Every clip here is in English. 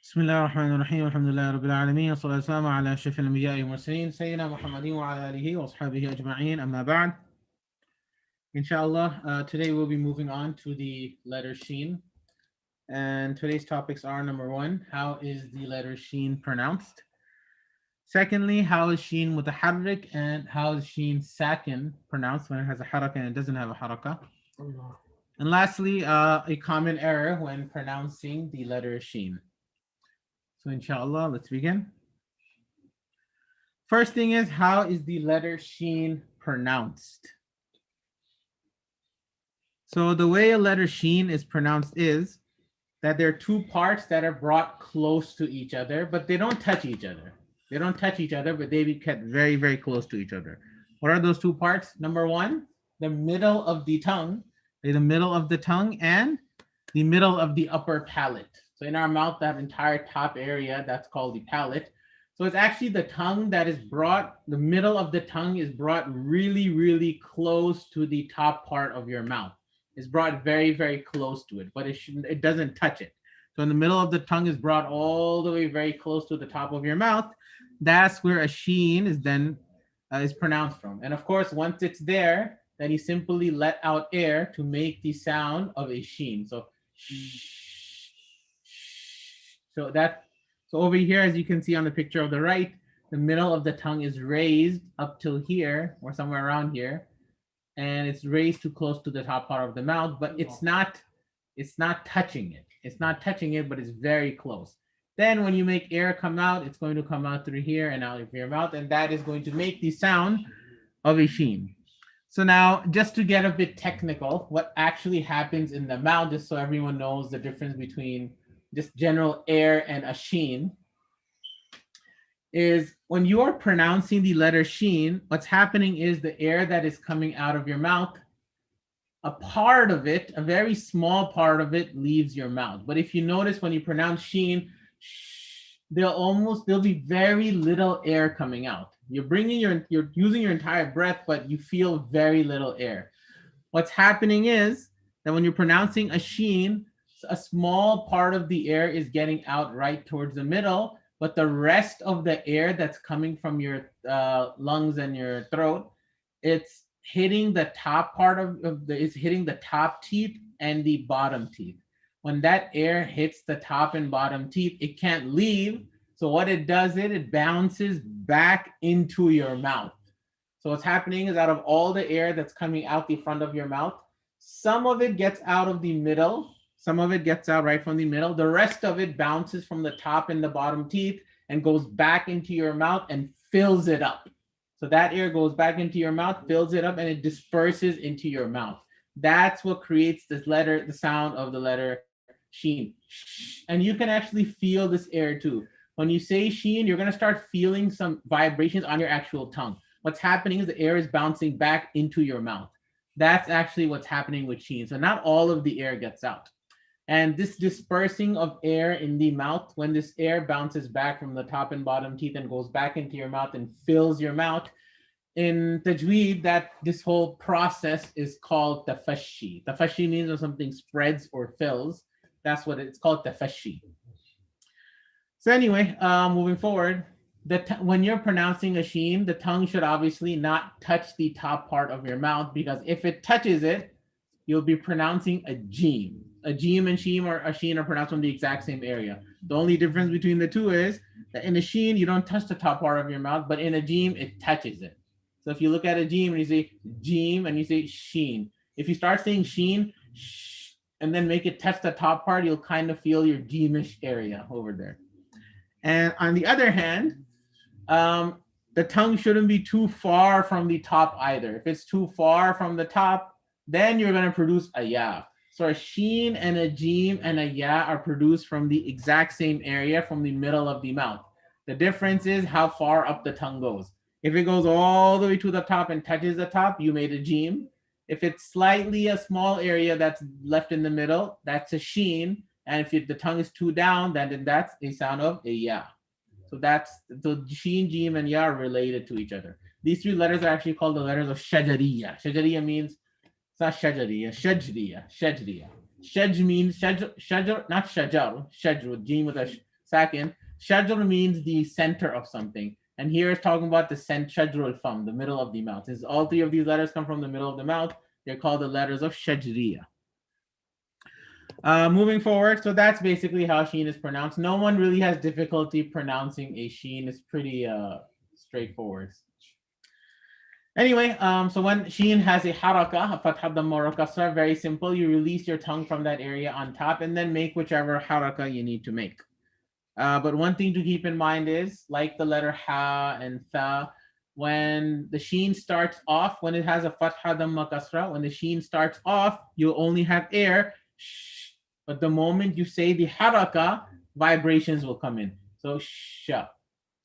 بسم الله الرحمن الرحيم الحمد لله رب العالمين والصلاة والسلام على أشرف الأنبياء والمرسلين سيدنا محمد وعلى آله وأصحابه أجمعين أما بعد. Inshallah, today we'll be moving on to the letter Sheen, and today's topics are: number one, how is the letter Sheen pronounced? Secondly, how is Sheen mutaharrik, and how is Sheen sakin pronounced when it has a haraka and it doesn't have a haraka? And lastly, a common error when pronouncing the letter Sheen. So inshallah, let's begin. First thing is, how is the letter Sheen pronounced? So the way a letter Sheen is pronounced is that there are two parts that are brought close to each other, but they don't touch each other. They don't touch each other, but they be kept very, very close to each other. What are those two parts? Number one, the middle of the tongue, the middle of the tongue and the middle of the upper palate. So in our mouth, that entire top area, that's called the palate. So it's actually the tongue that is brought, the middle of the tongue is brought really, really close to the top part of your mouth. It's brought very, very close to it, but it doesn't touch it. So in the middle of the tongue is brought all the way very close to the top of your mouth. That's where a sheen is then is pronounced from. And of course, once it's there, then you simply let out air to make the sound of a sheen. So over here, as you can see on the picture of the right, the middle of the tongue is raised up till here or somewhere around here, and it's raised too close to the top part of the mouth, but it's not touching it. It's not touching it, but it's very close. Then when you make air come out, it's going to come out through here and out of your mouth, and that is going to make the sound of a sheen. So now, just to get a bit technical, what actually happens in the mouth, just so everyone knows the difference between just general air and a sheen, is when you are pronouncing the letter sheen, what's happening is the air that is coming out of your mouth, a part of it, a very small part of it, leaves your mouth. But if you notice when you pronounce sheen, there'll be very little air coming out. You're using your entire breath, but you feel very little air. What's happening is that when you're pronouncing a sheen, a small part of the air is getting out right towards the middle, but the rest of the air that's coming from your lungs and your throat, it's hitting the top part it's hitting the top teeth and the bottom teeth. When that air hits the top and bottom teeth, it can't leave. So what it does is it bounces back into your mouth. So what's happening is, out of all the air that's coming out the front of your mouth, some of it gets out of the middle, some of it gets out right from the middle. The rest of it bounces from the top and the bottom teeth and goes back into your mouth and fills it up. So that air goes back into your mouth, fills it up, and it disperses into your mouth. That's what creates the sound of the letter sheen. And you can actually feel this air too. When you say sheen, you're going to start feeling some vibrations on your actual tongue. What's happening is the air is bouncing back into your mouth. That's actually what's happening with sheen. So not all of the air gets out. And this dispersing of air in the mouth, when this air bounces back from the top and bottom teeth and goes back into your mouth and fills your mouth, in Tajweed, this whole process is called tafashi. Tafashi means when something spreads or fills. That's what it's called, tafashi. So anyway, moving forward, when you're pronouncing a sheen, the tongue should obviously not touch the top part of your mouth, because if it touches it, you'll be pronouncing a jeem. A jeem and sheen are pronounced from the exact same area. The only difference between the two is that in a sheen, you don't touch the top part of your mouth, but in a jeem, it touches it. So if you look at a jeem and you say jeem and you say sheen, if you start saying sheen and then make it touch the top part, you'll kind of feel your jeemish area over there. And on the other hand, the tongue shouldn't be too far from the top either. If it's too far from the top, then you're going to produce a ya. So a sheen and a jeem and a ya are produced from the exact same area, from the middle of the mouth. The difference is how far up the tongue goes. If it goes all the way to the top and touches the top, you made a jeem. If it's slightly a small area that's left in the middle, that's a sheen. And if the tongue is too down, then that's a sound of a ya. So sheen, jeem, and ya are related to each other. These three letters are actually called the letters of shajariya. Shajariya means, it's not shajariya, shajriya. Shaj means shajar, not shajar, shaj with jeem with a sakin. Shajr means the center of something. And here it's talking about the shajrul fam, the middle of the mouth. Since all three of these letters come from the middle of the mouth, they're called the letters of shajriya. Moving forward, so that's basically how sheen is pronounced. No one really has difficulty pronouncing a sheen. It's pretty straightforward. Anyway, so when sheen has a haraka, a fatha dhamma or kasra, very simple. You release your tongue from that area on top and then make whichever haraka you need to make. But one thing to keep in mind is, like the letter ha and tha, when the sheen starts off, when it has a fatha dhamma kasra, when the sheen starts off, you'll only have air. Shh. But the moment you say the haraka, vibrations will come in. So sha,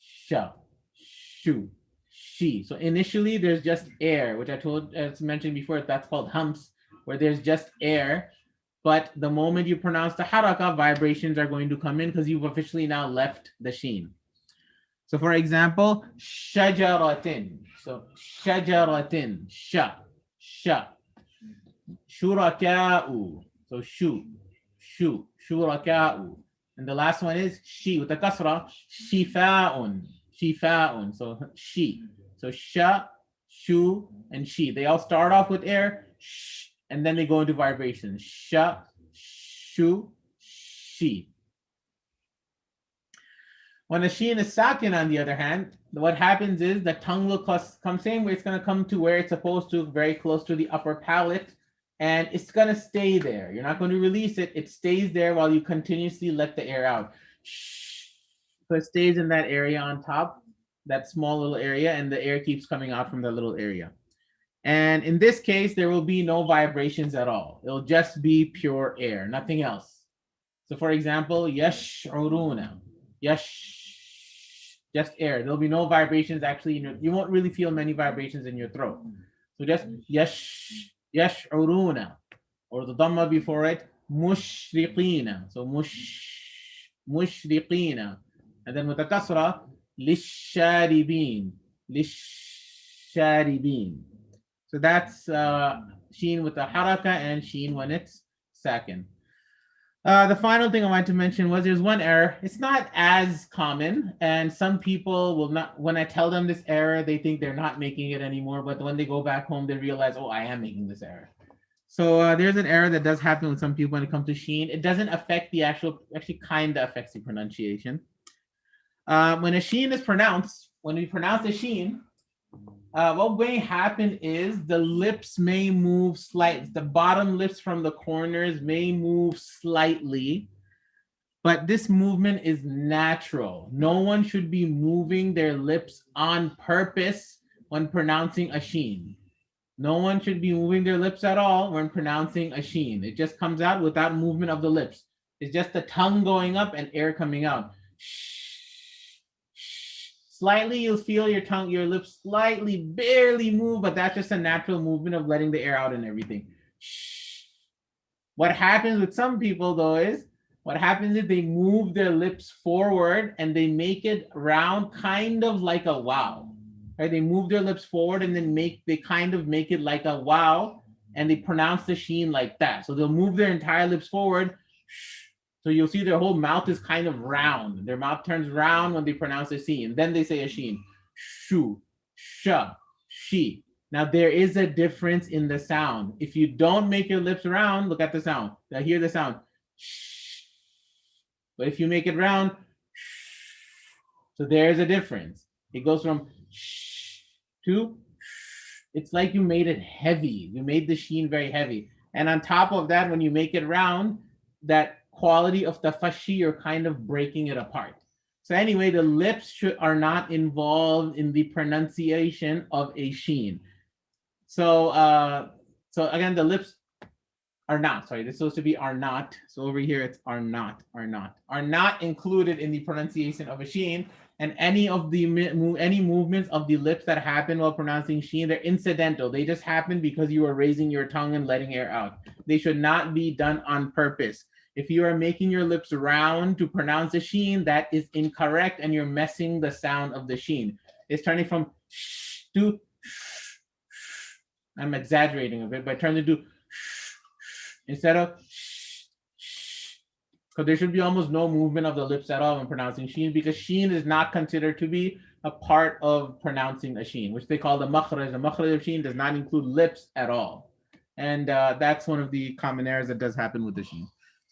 sha, shu, she. So initially there's just air, which as mentioned before, that's called humps, where there's just air. But the moment you pronounce the haraka, vibrations are going to come in because you've officially now left the sheen. So for example, shajaratin. So shajaratin, sha, sha. Shuraka'u. So shu, shuraka'u. And the last one is she with the kasra, shifa'un, shifa'un. So she. So sha, shu, and she. They all start off with air, sh, and then they go into vibration. Sha, shu, she. When a sheen is sakin, on the other hand, what happens is the tongue will come same way. It's going to come to where it's supposed to, very close to the upper palate, and it's going to stay there. You're not going to release it. It stays there while you continuously let the air out. So it stays in that area on top, that small little area, and the air keeps coming out from the little area. And in this case, there will be no vibrations at all. It'll just be pure air, nothing else. So for example, yash'uruna, just air. There'll be no vibrations actually. You won't really feel many vibrations in your throat. So just yash'uruna, or the dhamma before it, mushriqina. So mushriqina. And then with the kasra, lisharibin, lisharibin. So that's sheen with the haraka and sheen when it's sakin. The final thing I wanted to mention was there's one error. It's not as common, and some people will not, when I tell them this error, they think they're not making it anymore, but when they go back home, they realize, oh, I am making this error. So there's an error that does happen with some people when it comes to sheen. It doesn't affect the actually kind of affects the pronunciation. When a sheen is pronounced, when we pronounce a sheen, what may happen is the lips may move slightly. The bottom lips from the corners may move slightly, but this movement is natural. No one should be moving their lips on purpose when pronouncing a sheen. No one should be moving their lips at all when pronouncing a sheen. It just comes out without movement of the lips. It's just the tongue going up and air coming out. Slightly, you'll feel your tongue, your lips slightly, barely move, but that's just a natural movement of letting the air out and everything. What happens with some people, though, is they move their lips forward and they make it round, kind of like a wow. Right? They move their lips forward and then they kind of make it like a wow, and they pronounce the sheen like that. So they'll move their entire lips forward. So you'll see their whole mouth is kind of round. Their mouth turns round when they pronounce a sheen. Then they say a sheen. Shu, sha, she. Now there is a difference in the sound. If you don't make your lips round, look at the sound. Now hear the sound. But if you make it round, so there's a difference. It goes from to, it's like you made it heavy. You made the sheen very heavy. And on top of that, when you make it round, that quality of the fashi, you're kind of breaking it apart. So anyway, the lips are not involved in the pronunciation of a sheen. So again, the lips are not, sorry, this is supposed to be are not. So over here, it's are not included in the pronunciation of a sheen. And any movements of the lips that happen while pronouncing sheen, they're incidental. They just happen because you are raising your tongue and letting air out. They should not be done on purpose. If you are making your lips round to pronounce a sheen, that is incorrect, and you're messing the sound of the sheen. It's turning from sh to sh. I'm exaggerating a bit, but turning to sh instead of sh, So there should be almost no movement of the lips at all when pronouncing Sheen, because Sheen is not considered to be a part of pronouncing a Sheen, which they call the makhraj. The makhraj of Sheen does not include lips at all. And that's one of the common errors that does happen with the Sheen.